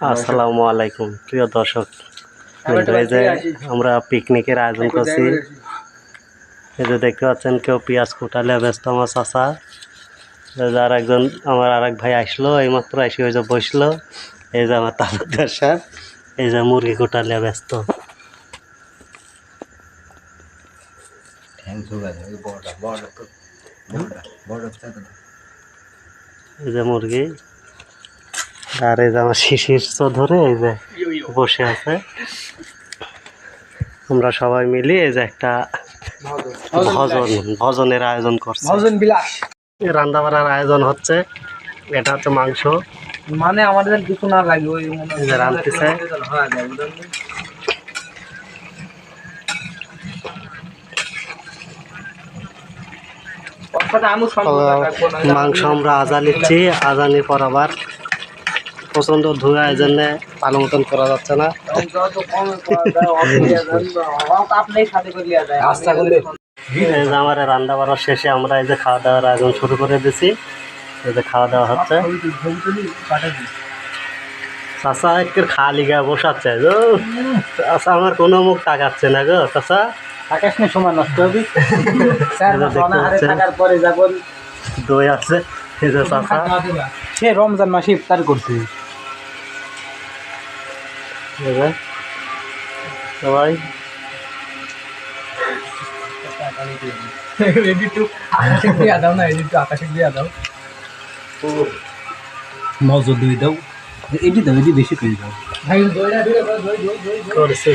আসসালামু আলাইকুম প্রিয় দর্শক, এই যে আমরা পিকনিকের আয়োজন করছি। এই যে দেখতে পাচ্ছেন কেউ পেঁয়াজ কুটালে ব্যস্ত আমার চাচা। আর একজন আমার আর এক ভাই আসলো, এইমাত্র এসে ওই যে বসলো। এই যে আমার তালুকদার সাহেব, এই যে মুরগি কুটালে ব্যস্ত। এই যে মুরগি, আর এই যে আমার শিশির ধরে এই যে বসে আছে। আমরা সবাই মিলে এই যে একটা ভজনের আয়োজন করছি। রান্না বান্নার আয়োজন হচ্ছে। এটা হচ্ছে মাংস, মানে আমাদের কিছু না লাগে ওই রাঁধতেছে। মাংস আমরা আজানিচ্ছি, আজানির পর আবার প্রচন্ড ধুয়া, এই জন্য ভালো মতন করা যাচ্ছে না। আমার রান্না বান্নার শেষে আমরা এই যে খাওয়া দাওয়ার আয়োজন শুরু করে দিছি। এই যে খাওয়া দাওয়া হচ্ছে। চাষা একটু খালি গায়ে বসাচ্ছে, চাষা আমার কোনো মুখ তাকাচ্ছে না গো। চাষা আকাশ নিয়ে সময় নষ্ট হবে। দই আছে, এই যে চাষা সে রমজান মাসে ইফতার করছে সবাই। মজা দিয়ে দাও, এটি দাও, এটি বেশি করে দাও। করছে